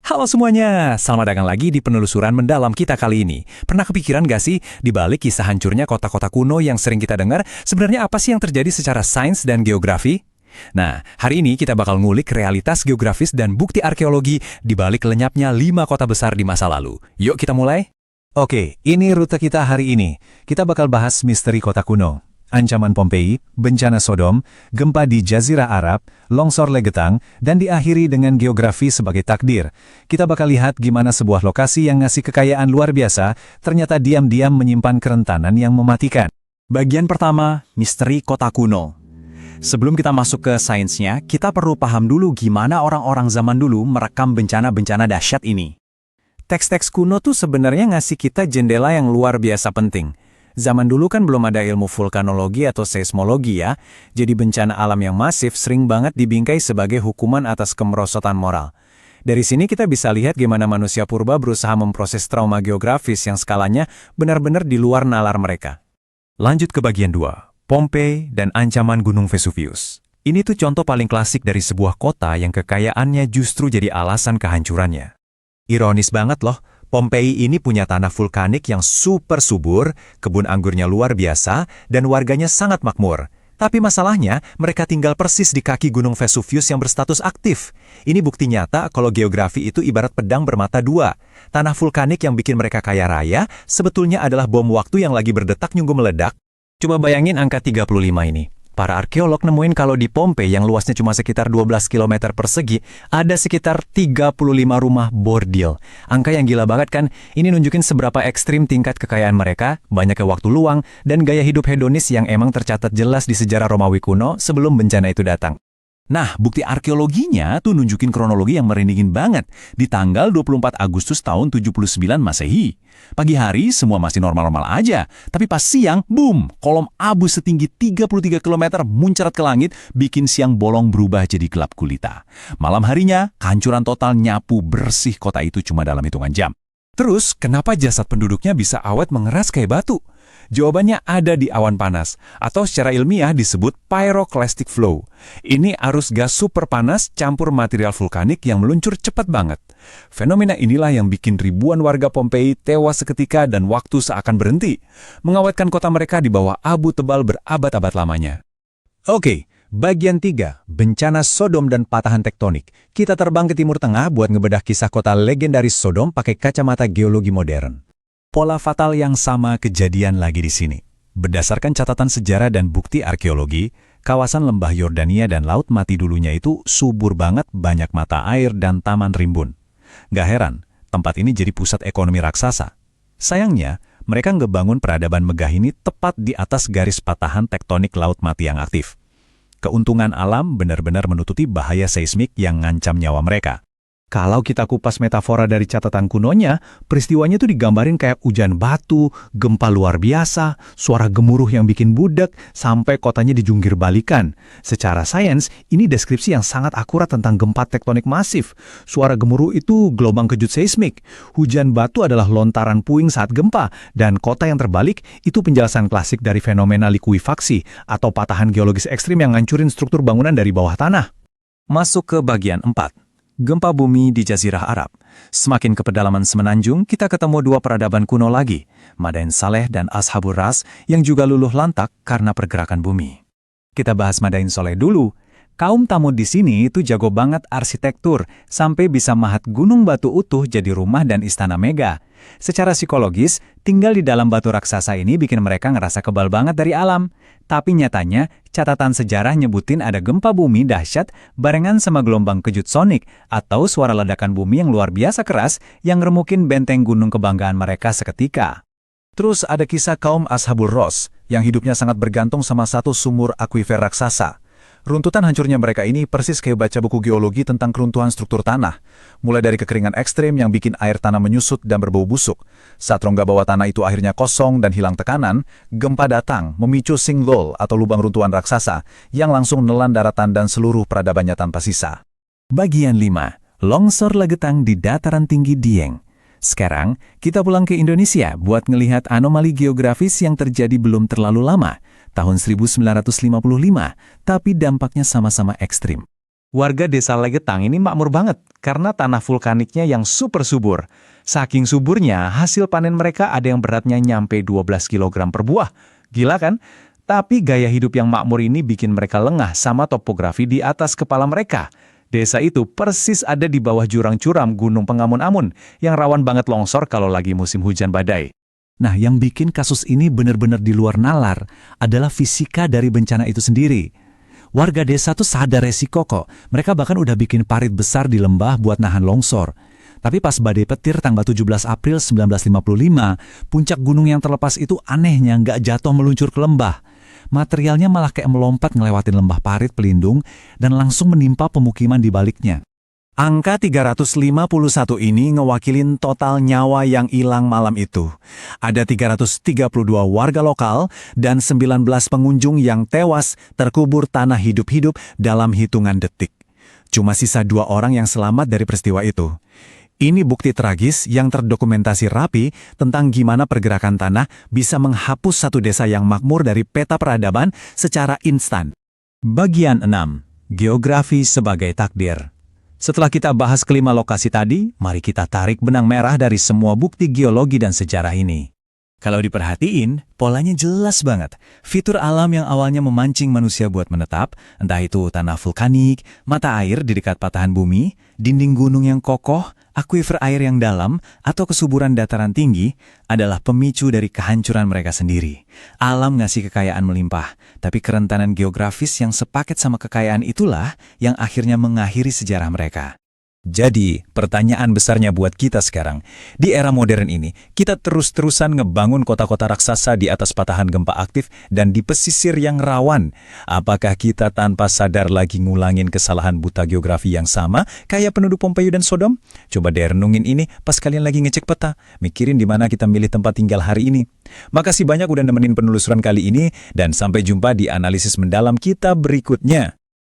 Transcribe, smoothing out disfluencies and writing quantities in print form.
Halo semuanya, selamat datang lagi di penelusuran mendalam kita kali ini. Pernah kepikiran gak sih, di balik kisah hancurnya kota-kota kuno yang sering kita dengar, sebenarnya apa sih yang terjadi secara sains dan geografi? Nah, hari ini kita bakal ngulik realitas geografis dan bukti arkeologi di balik lenyapnya 5 kota besar di masa lalu. Yuk kita mulai? Oke, ini rute kita hari ini. Kita bakal bahas misteri kota kuno, ancaman Pompei, bencana Sodom, gempa di Jazirah Arab, longsor Legetang, dan diakhiri dengan geografi sebagai takdir. Kita bakal lihat gimana sebuah lokasi yang ngasih kekayaan luar biasa, ternyata diam-diam menyimpan kerentanan yang mematikan. Bagian pertama, misteri kota kuno. Sebelum kita masuk ke sainsnya, kita perlu paham dulu gimana orang-orang zaman dulu merekam bencana-bencana dahsyat ini. Teks-teks kuno tuh sebenarnya ngasih kita jendela yang luar biasa penting. Zaman dulu kan belum ada ilmu vulkanologi atau seismologi ya, jadi bencana alam yang masif sering banget dibingkai sebagai hukuman atas kemerosotan moral. Dari sini kita bisa lihat gimana manusia purba berusaha memproses trauma geografis yang skalanya benar-benar di luar nalar mereka. Lanjut ke bagian 2, Pompei dan ancaman Gunung Vesuvius. Ini tuh contoh paling klasik dari sebuah kota yang kekayaannya justru jadi alasan kehancurannya. Ironis banget loh, Pompei ini punya tanah vulkanik yang super subur, kebun anggurnya luar biasa, dan warganya sangat makmur. Tapi masalahnya, mereka tinggal persis di kaki Gunung Vesuvius yang berstatus aktif. Ini bukti nyata kalau geografi itu ibarat pedang bermata dua. Tanah vulkanik yang bikin mereka kaya raya, sebetulnya adalah bom waktu yang lagi berdetak nyunggu meledak. Coba bayangin angka 35 ini. Para arkeolog nemuin kalau di Pompei yang luasnya cuma sekitar 12 km persegi, ada sekitar 35 rumah bordil. Angka yang gila banget kan? Ini nunjukin seberapa ekstrim tingkat kekayaan mereka, banyaknya waktu luang, dan gaya hidup hedonis yang emang tercatat jelas di sejarah Romawi kuno sebelum bencana itu datang. Nah, bukti arkeologinya tuh nunjukin kronologi yang merindingin banget. Di tanggal 24 Agustus tahun 79 Masehi. Pagi hari semua masih normal-normal aja. Tapi pas siang, boom! Kolom abu setinggi 33 km muncrat ke langit, bikin siang bolong berubah jadi gelap gulita. Malam harinya, kehancuran total nyapu bersih kota itu cuma dalam hitungan jam. Terus, kenapa jasad penduduknya bisa awet mengeras kayak batu? Jawabannya ada di awan panas, atau secara ilmiah disebut pyroclastic flow. Ini arus gas super panas campur material vulkanik yang meluncur cepat banget. Fenomena inilah yang bikin ribuan warga Pompei tewas seketika dan waktu seakan berhenti, mengawetkan kota mereka di bawah abu tebal berabad-abad lamanya. Oke, bagian 3, bencana Sodom dan patahan tektonik. Kita terbang ke Timur Tengah buat ngebedah kisah kota legendaris Sodom pakai kacamata geologi modern. Pola fatal yang sama kejadian lagi di sini. Berdasarkan catatan sejarah dan bukti arkeologi, kawasan lembah Yordania dan Laut Mati dulunya itu subur banget, banyak mata air dan taman rimbun. Gak heran, tempat ini jadi pusat ekonomi raksasa. Sayangnya, mereka ngebangun peradaban megah ini tepat di atas garis patahan tektonik Laut Mati yang aktif. Keuntungan alam benar-benar menutupi bahaya seismik yang ngancam nyawa mereka. Kalau kita kupas metafora dari catatan kunonya, peristiwanya tuh digambarin kayak hujan batu, gempa luar biasa, suara gemuruh yang bikin budak, sampai kotanya dijungkir balikan. Secara sains, ini deskripsi yang sangat akurat tentang gempa tektonik masif. Suara gemuruh itu gelombang kejut seismik. Hujan batu adalah lontaran puing saat gempa, dan kota yang terbalik itu penjelasan klasik dari fenomena likuifaksi atau patahan geologis ekstrim yang ngancurin struktur bangunan dari bawah tanah. Masuk ke bagian 4. Gempa bumi di Jazirah Arab. Semakin ke pedalaman semenanjung, kita ketemu dua peradaban kuno lagi, Madain Saleh dan Ashabur Ras, yang juga luluh lantak karena pergerakan bumi. Kita bahas Madain Saleh dulu. Kaum Thamud di sini itu jago banget arsitektur, sampai bisa mahat gunung batu utuh jadi rumah dan istana mega. Secara psikologis, tinggal di dalam batu raksasa ini bikin mereka ngerasa kebal banget dari alam. Tapi nyatanya, catatan sejarah nyebutin ada gempa bumi dahsyat barengan sama gelombang kejut sonik atau suara ledakan bumi yang luar biasa keras yang ngeremukin benteng gunung kebanggaan mereka seketika. Terus ada kisah kaum Ashabul Ros yang hidupnya sangat bergantung sama satu sumur akuifer raksasa. Runtutan hancurnya mereka ini persis kayak baca buku geologi tentang keruntuhan struktur tanah. Mulai dari kekeringan ekstrim yang bikin air tanah menyusut dan berbau busuk. Saat rongga bawah tanah itu akhirnya kosong dan hilang tekanan, gempa datang memicu sinkhole atau lubang runtuhan raksasa yang langsung nelan daratan dan seluruh peradabannya tanpa sisa. Bagian 5. Longsor Legetang di dataran tinggi Dieng. Sekarang, kita pulang ke Indonesia buat ngelihat anomali geografis yang terjadi belum terlalu lama, tahun 1955, tapi dampaknya sama-sama ekstrim. Warga desa Legetang ini makmur banget karena tanah vulkaniknya yang super subur. Saking suburnya, hasil panen mereka ada yang beratnya nyampe 12 kg per buah. Gila kan? Tapi gaya hidup yang makmur ini bikin mereka lengah sama topografi di atas kepala mereka. Desa itu persis ada di bawah jurang curam Gunung Pengamun-Amun yang rawan banget longsor kalau lagi musim hujan badai. Nah, yang bikin kasus ini benar-benar di luar nalar adalah fisika dari bencana itu sendiri. Warga desa tuh sadar resiko kok. Mereka bahkan udah bikin parit besar di lembah buat nahan longsor. Tapi pas badai petir tanggal 17 April 1955, puncak gunung yang terlepas itu anehnya nggak jatuh meluncur ke lembah. Materialnya malah kayak melompat ngelewatin lembah parit pelindung dan langsung menimpa pemukiman di baliknya. Angka 351 ini ngewakilin total nyawa yang hilang malam itu. Ada 332 warga lokal dan 19 pengunjung yang tewas terkubur tanah hidup-hidup dalam hitungan detik. Cuma sisa 2 orang yang selamat dari peristiwa itu. Ini bukti tragis yang terdokumentasi rapi tentang gimana pergerakan tanah bisa menghapus satu desa yang makmur dari peta peradaban secara instan. Bagian 6. Geografi sebagai takdir. Setelah kita bahas kelima lokasi tadi, mari kita tarik benang merah dari semua bukti geologi dan sejarah ini. Kalau diperhatiin, polanya jelas banget. Fitur alam yang awalnya memancing manusia buat menetap, entah itu tanah vulkanik, mata air di dekat patahan bumi, dinding gunung yang kokoh, akuifer air yang dalam, atau kesuburan dataran tinggi, adalah pemicu dari kehancuran mereka sendiri. Alam ngasih kekayaan melimpah, tapi kerentanan geografis yang sepaket sama kekayaan itulah yang akhirnya mengakhiri sejarah mereka. Jadi, pertanyaan besarnya buat kita sekarang, di era modern ini, kita terus-terusan ngebangun kota-kota raksasa di atas patahan gempa aktif dan di pesisir yang rawan. Apakah kita tanpa sadar lagi ngulangin kesalahan buta geografi yang sama kayak penduduk Pompei dan Sodom? Coba deh renungin ini pas kalian lagi ngecek peta, mikirin di mana kita milih tempat tinggal hari ini. Makasih banyak udah nemenin penelusuran kali ini, dan sampai jumpa di analisis mendalam kita berikutnya.